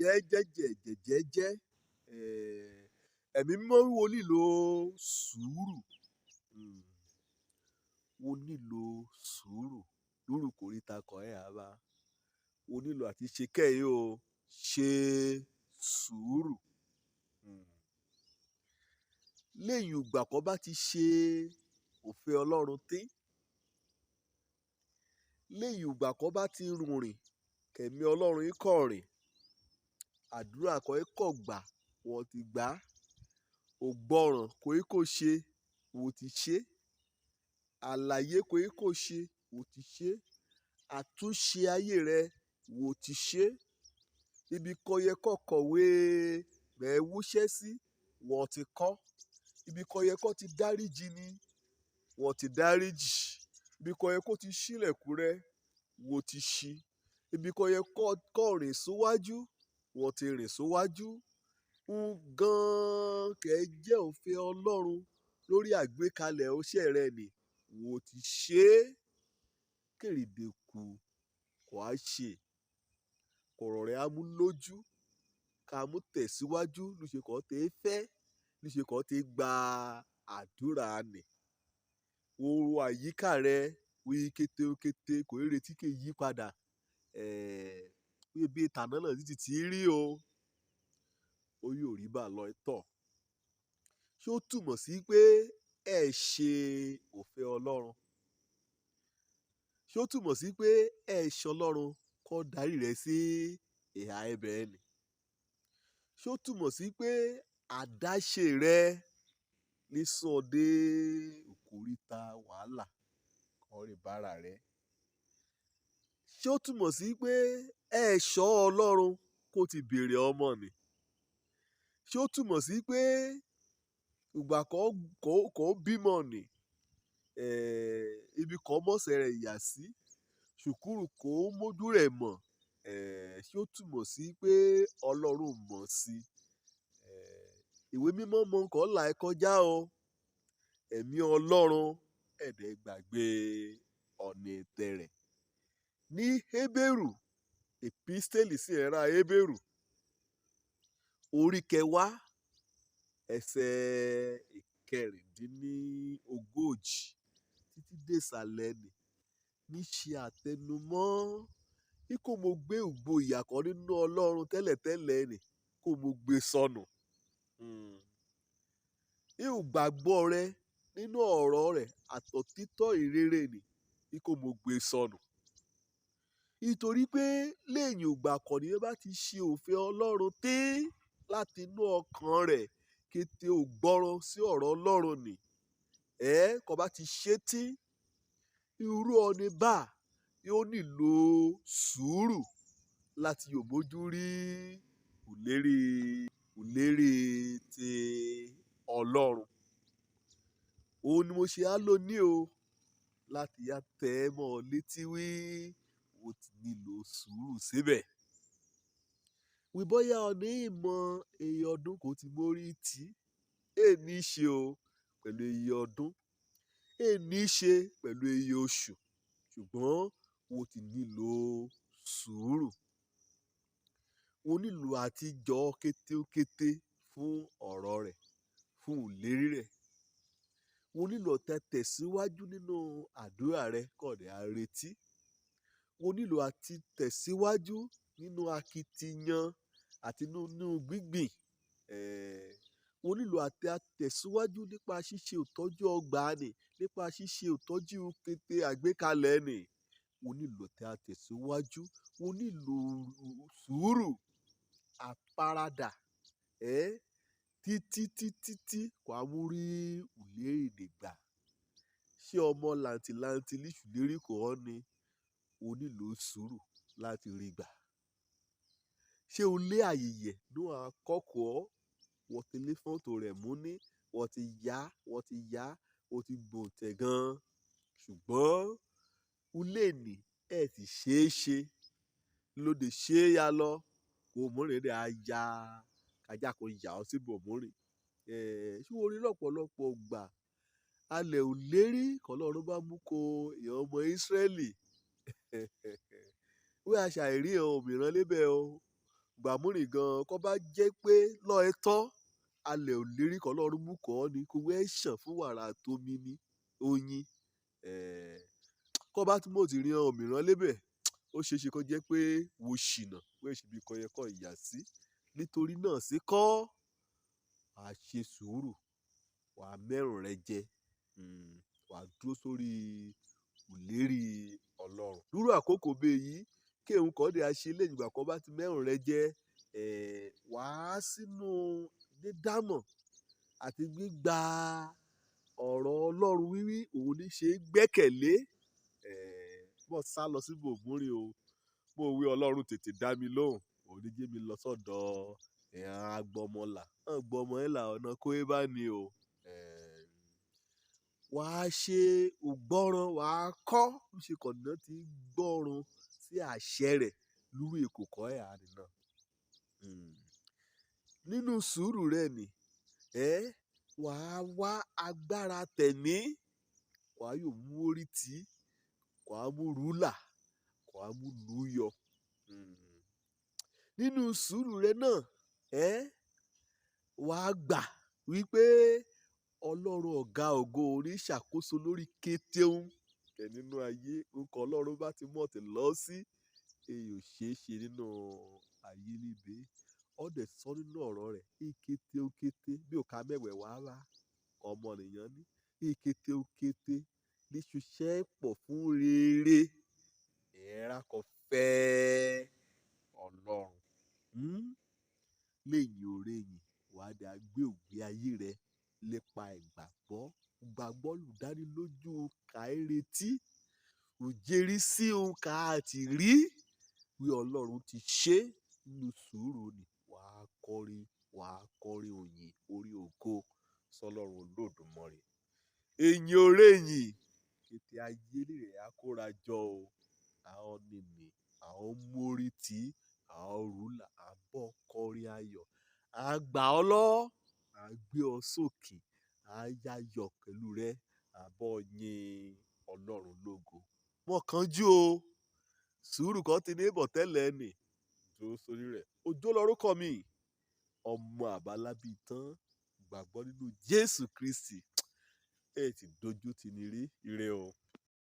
jẹ́jẹ́. Ẹ̀mí mímọ́ wíwo nílò sùúrù. Mo nílò sùúrù. Lóru kòríta kan ẹ̀ àbá. Mo nílò àti ṣe kẹ́yìn o. Ṣe sùúrù. Lẹ́yìn ìgbà kan bá ti ṣe òfin Ọlọ́run tán. Lẹ́yìn ìgbà kan bá ti rìn kẹ̀mí Ọlọ́run yìí kọ̀ rìn. Àdúrà kan yìí kọ̀ gbà wọ́n ti gbà. Ògbọ́ràn kò yìí kò ṣe wọ́n ti ṣe. Àlàyé kò yìí kò ṣe wọ́n ti ṣe. Àtúnṣe ayé rẹ wọ́n ti ṣe. Ibi kan yẹ kó kọ̀wé mẹ́wúṣẹ́ sí wọ́n ti kọ́. Ibi kan yẹ kó ti dáríjì ni wọ́n ti dáríjì. Ibi kan yẹ kó ti ṣílẹ̀kùn rẹ wọ́n ti ṣí. Ibi kan yẹ kó rìn síwájú wọ́n ti rìn síwájú. Gan kẹ́ jẹ́ òfin Ọlọ́run lórí àgbékalẹ̀ ọṣẹ́ rẹ ni wọ́n ti ṣe. Kèrèdè kù kò á ṣe. Kọ̀rọ̀ rẹ̀ á mú lójú. Ká mú tẹ̀síwájú lóṣe kan tẹ́ fẹ́. Lóṣe kan tẹ́ gba àdúrà nì. Wo àyíká rẹ wí kété kò rí retí kí yí padà. Bí ìtànà náà ti rí o. Ó yóò rí bá lọ tọ̀. Ṣé ó túmọ̀ sí pé ẹ ṣe òfin Ọlọ́run? Ṣé ó túmọ̀ sí pé ẹ ṣe Ọlọ́run kó darí rẹ sí ìhà ẹ̀bẹ̀ ni? Ṣé ó túmọ̀ sí pé àdáṣe rẹ ní sọdé òkúrìta wàhálà kan rí bára rẹ? Ṣé ó túmọ̀ sí pé ẹ ṣọ́ Ọlọ́run kó ti béèrè ọmọ ni? Ṣé ó túmọ̀ sí pé ìgbà kan bímọ ni? Ibi kan mọ̀sẹ̀ rẹ̀ yà sí? Ṣùkúrù kò mójú rẹ̀ mọ̀. Ṣé ó túmọ̀ sí pé Ọlọ́run mọ̀ sí? Ìwé mímọ́ mọ nǹkan là ẹ kọjá o. Ẹ̀mí Ọlọ́run ẹ̀dẹ̀ gbàgbé ọ̀nà ètè rẹ̀. Ní Hébérù, èpísítélì sí ẹ̀rá Hébérù, orí 10 ẹsẹ̀ 36 títí dé ìsàlẹ̀ ni. Ní ṣe àtẹnumọ́ bí kò mo gbé ìgboyà kan nínú Ọlọ́run tẹ́lẹ̀tẹ́lẹ̀ ni kò mo gbé sọnù. Ìgbàgbọ́ rẹ nínú ọ̀rọ̀ rẹ̀ àtòtítọ́ ìrere ni bí kò mo gbé sọnù. Nítorí pé lẹ́yìn ìgbà kan ni bá ti ṣe òfin Ọlọ́run tán láti inú ọkàn rẹ̀ kété ò gbọ́ràn sí ọ̀rọ̀ Ọlọ́run ni. Kò bá ti ṣe tí irú ọni bá yóò nílò sùúrù láti yóò mójú rí ìlérí ti Ọlọ́run. Òun ni mo ṣe á lò ní o láti yá tẹ́ mọ́ létí wí mo ti nílò sùúrù síbẹ̀. Wí bóyá ọ̀ní ìmọ̀ èyí ọdún kò ti mórí tí. Ní ṣe o pẹ̀lú iye ọdún. Ní ṣe pẹ̀lú iye oṣù. Ṣùgbọ́n mo ti nílò sùúrù. Mo nílò àtijọ́ kété fún ọ̀rọ̀ rẹ̀, fún ìlérí rẹ̀. Mo nílò tẹ̀síwájú nínú àdúrà rẹ kọ̀dẹ̀ àrètí. Mo nílò àti tẹ̀síwájú nínú akitiyan àti nínú gbígbìn. Mo nílò àti tẹ̀síwájú nípa ṣíṣe ìtọ́jú ọgbà ni, nípa ṣíṣe ìtọ́jú kété àgbékalẹ̀ ni. Mo nílò tẹ̀síwájú. Mo nílò sùúrù, àfaradà. Títí kò á mú rí ìlérí ìdìgbà. Ṣé ọmọ làǹtìlanti líṣù lérí kò ọ́ ni? O nílò sùúrù láti rí gbà. Ṣé o lé àyèyè ní àkọ́kọ́ wọ́n ti lé fọ́tò rẹ̀ mú ní wọ́n ti yá ó ti gbòǹtẹ̀ gan. Ṣùgbọ́n ulé ní ẹ̀ ti ṣe lóde ṣe ya lọ kò mọ̀rin rẹ̀ á ya kájà kò yà ọ́ síbò mọ̀rin. Ṣé o rí lọ́pọ̀lọpọ̀ gbà alẹ̀ ò lérí kọ́lọ́run bá mú ko èèyàn ọmọ Ísírẹ́lì. Wí àṣà ìrí òmìrán lébẹ̀ o. gbàmúrìn gan kó bá jẹ́ pé lọ́ọ́ ẹ tọ́ alẹ̀ ò lérí kan lọ́rùn mú kọ́ ni kó wẹ́ ṣàn fún wàrà tómi ní oyin kó bá tún mọ̀ ti rí ọmọ mìíràn lébẹ̀ ó ṣeé ṣe kó jẹ́ pé wo ṣìnà pé ṣèbí kan yẹ kó ìyà sí nítorí náà sí kọ́ wàá ṣe sùúrù wàá mẹ́rùn rẹ jẹ wàá dúró sórí ìlérí Ọlọ́run dúró àkókò bẹ́ẹ̀ yìí kí òun kọ́ de àṣẹ lẹ́yìn ìgbà kan bá ti mẹ́rùn rẹ jẹ wàá sínú dídámọ̀ àti gbígba ọ̀rọ̀ Ọlọ́run wíwí òun ní ṣe gbẹ́kẹ̀lé bọ́ sá lọ sí gbòǹgbòrì o mo wí Ọlọ́run tètè dá mi lóhùn òun ní jẹ́ mi lọ sọ́dọ̀ agbọmọlà gbọmọ ẹ̀ là ọ̀nà kó e bá ní o wàá ṣe ògbọ́ràn wàá kọ́ ń ṣe kọ̀dínà tí gbọ́ràn sí àṣẹ rẹ̀ lórí èkókọ́ ẹ̀ àrìn náà nínú sùúrù rẹ̀ ni wàá wá agbára tẹ̀mí wàá yóò mú orí tì í wàá mú rúlà wàá mú lùyọ nínú sùúrù rẹ̀ náà wàá gbà wípé Ọlọ́run ọ̀gá ògo orí ṣàkóso lórí kétéun nínú ayé nǹkan Ọlọ́run bá ti mọ̀ tẹ̀ lọ sí èyí ò ṣeé ṣe nínú ayé níbẹ̀ ọ̀dẹ̀ sọ nínú ọ̀rọ̀ rẹ̀ ìkété ó kété bí ò ká mẹ́wẹ̀ wá wá ọmọ nìyẹn ní ìkété ó kété ní ṣiṣẹ́ pọ̀ fún rere ẹ̀rá kan fẹ́ Ọlọ́run lẹ́yìn òrèyìn wàá dà gbé ògbé ayé rẹ̀ lépa ìgbàgbọ́ olùdánilójú kàírètí òjèrí sí ohun ká àti rí wí Ọlọ́run ti ṣe nínú sùúrù ni wàá kọrin òyìn orí ògo sọ́lọ́run Olódùmarè èyìn òrèyìn kété ayé rẹ̀ á kóra jọ o àwọn nìní àwọn mórí tí àwọn rúlà àbọ̀ kọrin ayọ̀ àgbà ọlọ́ àgbé ọ sókè àyáyọ̀ pẹ̀lú rẹ àbọ̀ yin Ọlọ́run lógo wọ́n kánjú o sùúrù kan ti ní bọ̀ tẹ́lẹ̀ nì dúró sórí rẹ̀ òjò lórúkọ mi ọmọ àbálábí tán gbàgbọ́ nínú Jésù Kristi ti dojú ti ní rí ire o.